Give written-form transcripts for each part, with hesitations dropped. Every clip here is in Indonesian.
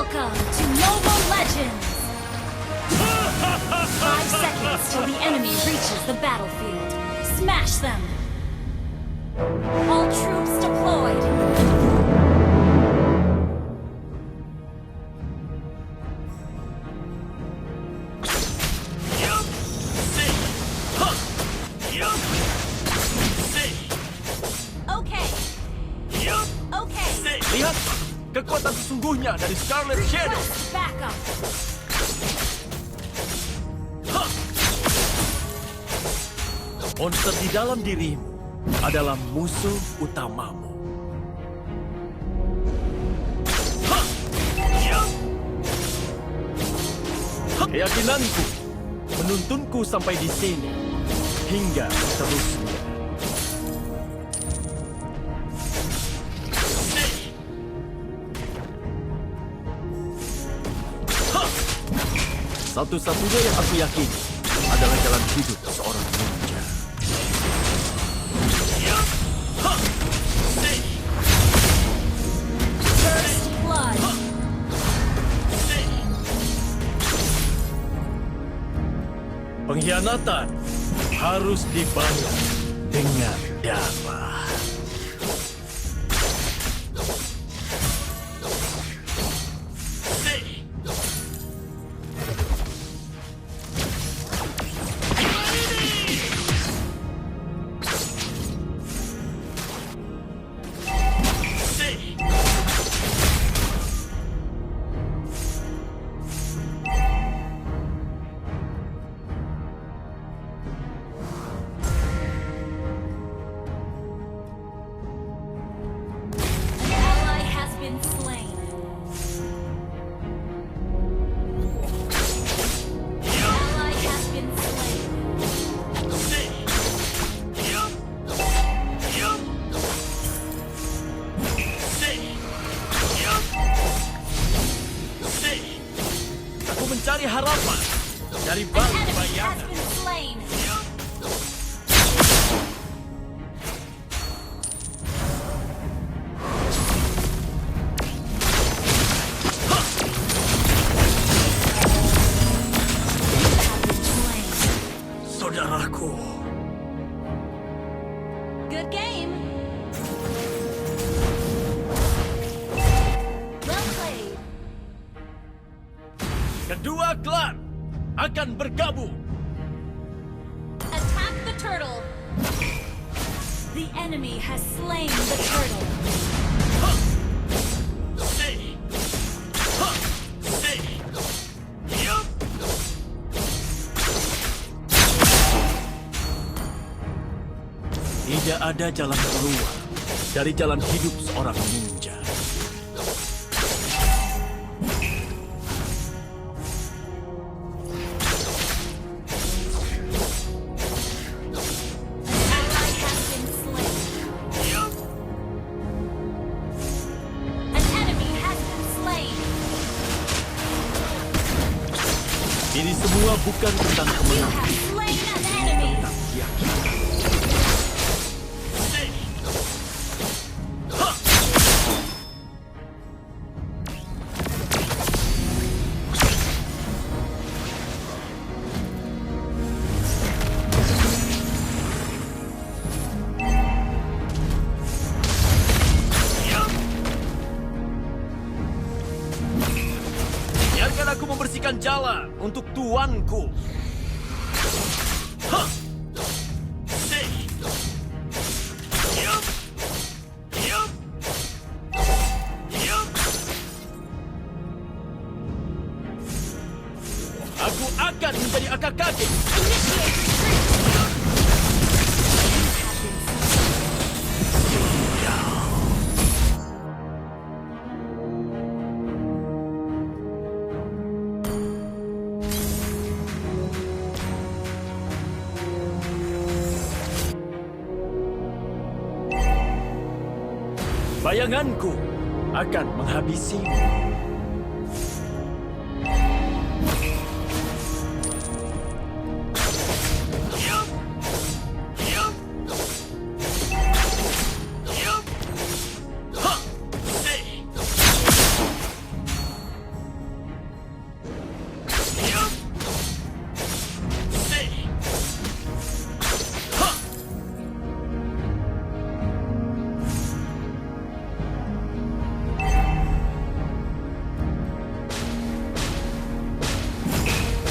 Welcome to Mobile Legends! 5 seconds till the enemy reaches the battlefield. Smash them! All troops deployed! Okay. Okay. Lihat kekuatan sesungguhnya dari Scarlet Shadow. Request backup. Monster di dalam dirimu adalah musuh utamamu. Keyakinanku menuntunku sampai di sini hingga seterusnya. Satu-satunya yang aku yakini adalah jalan hidup seorang ninja. First blood. Pengkhianatan harus dibayar dengan darah. Mencari harapan dari balik bayangan. Saudaraku. Good game. Kedua klan akan bergabung. Attack the turtle. The enemy has slain the turtle. Tidak ada jalan keluar dari jalan hidup seorang ninja. Ini semua bukan tentang kemenangan, tentang keyakinan. Biarkan aku membersihkan jalan untuk tuanku. Aku akan menjadi akar kaki. Bayanganku akan menghabisimu.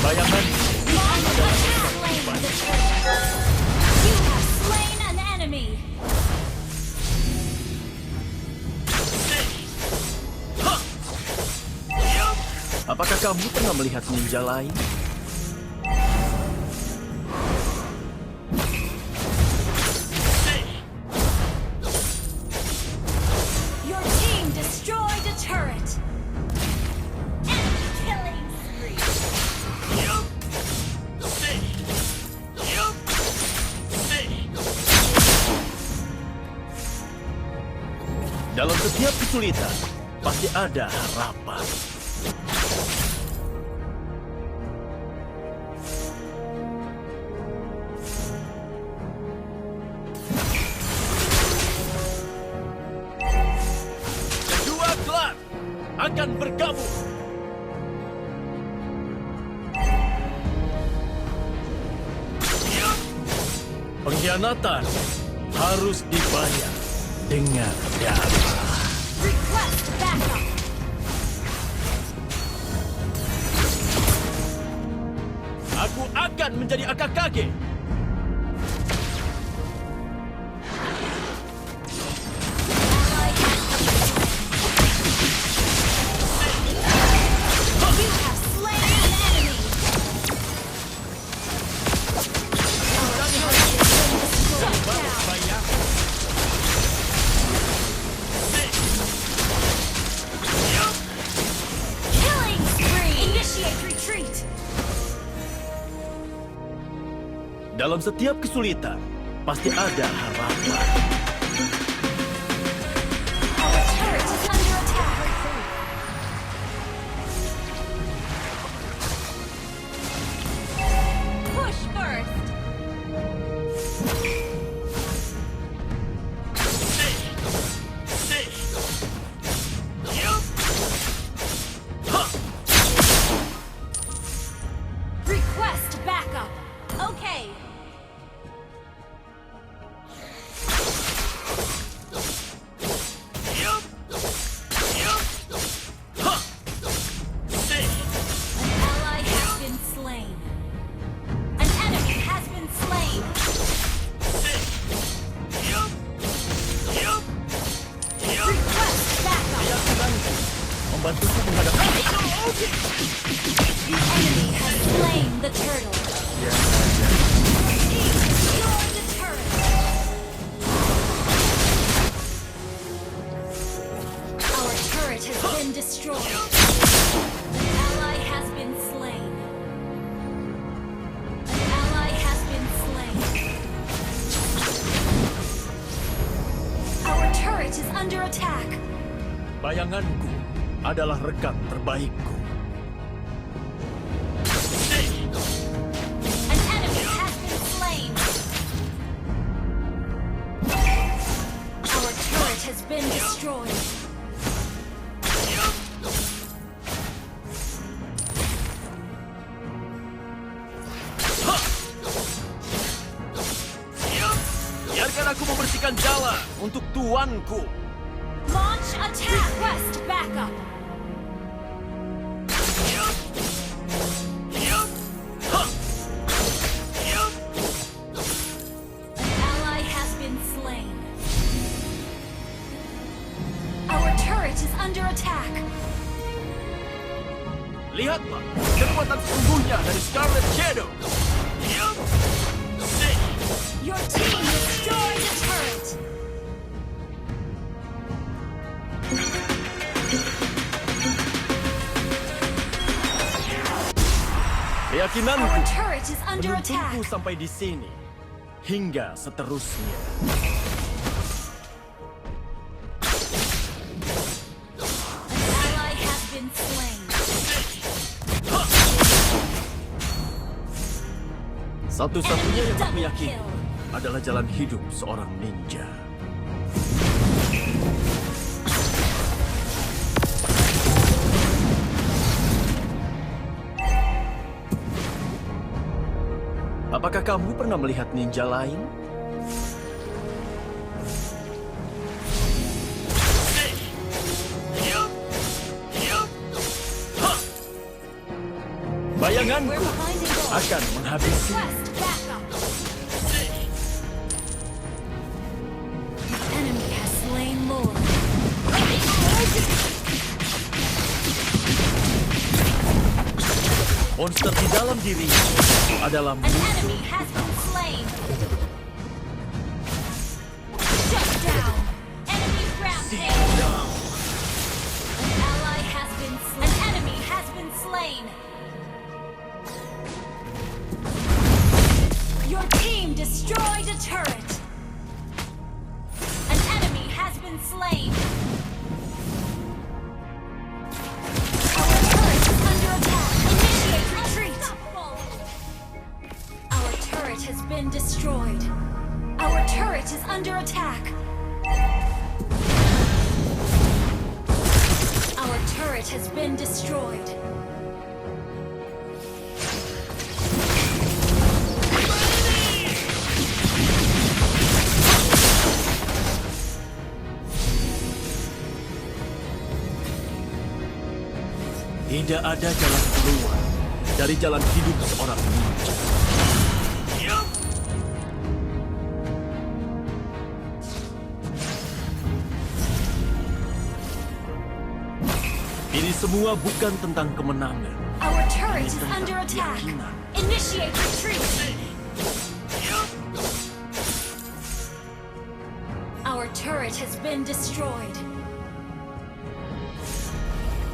Bayangan Monster has slain the turtle. You have slain an enemy. apakah kamu pernah melihat ninja lain? Your team destroyed a turret. Enemy killing spree. Dalam setiap kesulitan, pasti ada harapan. Kedua klan akan bergabung. Pengkhianatan harus dibayar dengan darah. Request backup. Aku akan menjadi AKKG. You have slain an enemy. Our turret has been destroyed. Killing spree. Initiate retreat. Dalam setiap kesulitan, pasti ada harapan. Our turret is under attack. Push first. Request backup. Okay. An ally has been slain. An enemy has been slain. Request backup. Keyakinanku membantuku menghadapi The enemy has slain the turtle. Team destroyed the turret. Our turret has been destroyed. An ally has been slain. An ally has been slain. Our turret is under attack. bayanganku adalah rekan terbaikku. An enemy has been slain. Our turret has been destroyed. Biarkan aku membersihkan jalan untuk tuanku. Launch attack. Request backup. An ally has been slain. Our turret is under attack. Lihatlah kekuatan sesungguhnya dari Scarlet Shadow. Your team destroyed the turret. Keyakinanku Our turret is under attack. menuntunku sampai di sini hingga seterusnya. An ally has been slain. Satu-satunya yang aku Double yakini kill. adalah jalan hidup seorang ninja. Apakah kamu pernah melihat ninja lain? Kesayanganku We're behind in goal. akan menghabisi. Request backup. The enemy has slain Lord. Monster di dalam diri adalah An enemy has been slain. Shut down. Enemy rampage. An ally has been slain. An enemy has been slain. Your team destroyed a turret. An enemy has been slain. Our turret is under attack. Initiate retreat. Our turret has been destroyed. Our turret is under attack. Our turret has been destroyed. tidak ada jalan keluar dari jalan hidup seorang ninja. Ini semua bukan tentang kemenangan. Our turret is Tentang under attack. keyakinan. Initiate retreat. Our turret has been destroyed.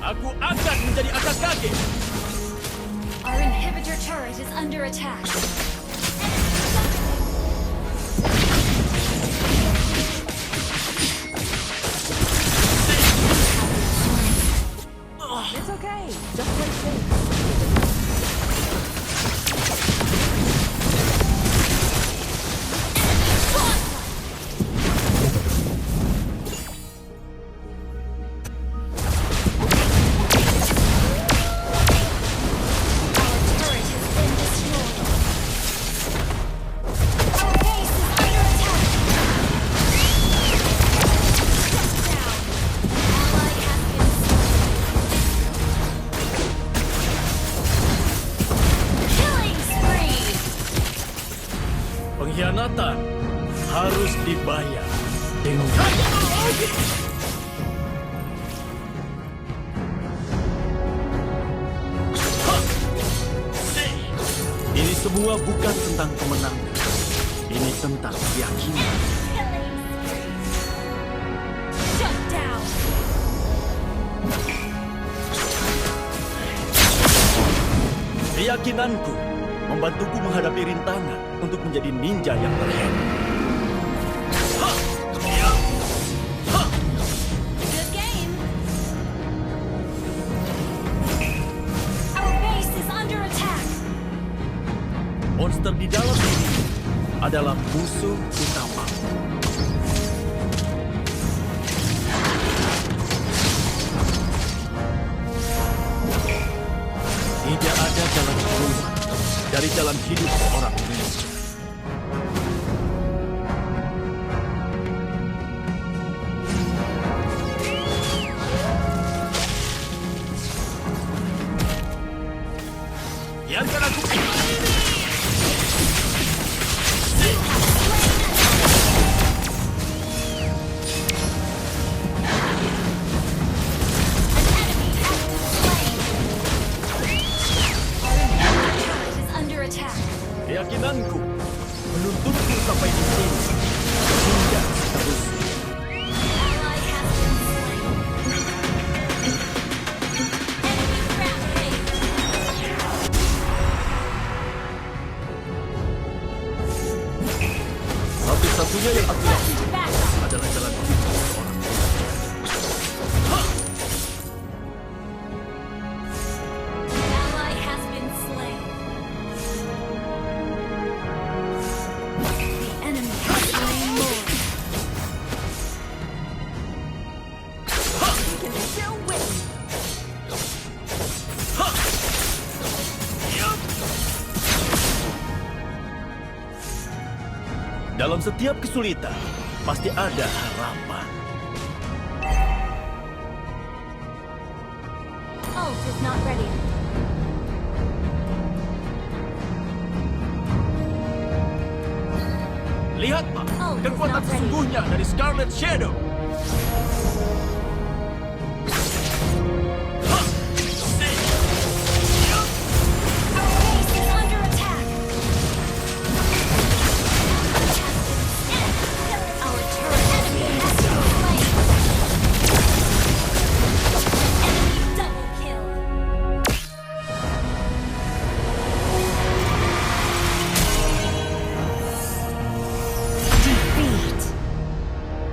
Aku akan menjadi akar kaget. Our inhibitor turret is under attack. It's okay. Just play safe. Our turret has been destroyed. Our base is under attack. Shut down. Ally has been slain. Killing spree. Pengkhianatan harus dibayar dengan Ini semua bukan tentang kemenangan. Ini tentang keyakinan. Killing spree. Shut down. Keyakinanku membantuku menghadapi rintangan untuk menjadi ninja yang terhebat. Good game. Our base is under attack. Monster di dalam diri adalah musuh utama. Tidak ada jalan keluar dari jalan hidup seorang ninja. Biarkan aku An enemy has been slain. Our inhibitor turret is under attack. Keyakinanku menuntutku sampai di sini hingga seterusnya. Ally has been slain. Enemy rampage. Satu-satunya yang aku Request lakukan backup. adalah jalan hidup seorang ninja. An ally has been slain. The enemy has slain Lord. We can still win. Dalam setiap kesulitan, pasti ada harapan. Ult is not ready. Lihatlah Oh, kekuatan it's not ready. sesungguhnya dari Scarlet Shadow.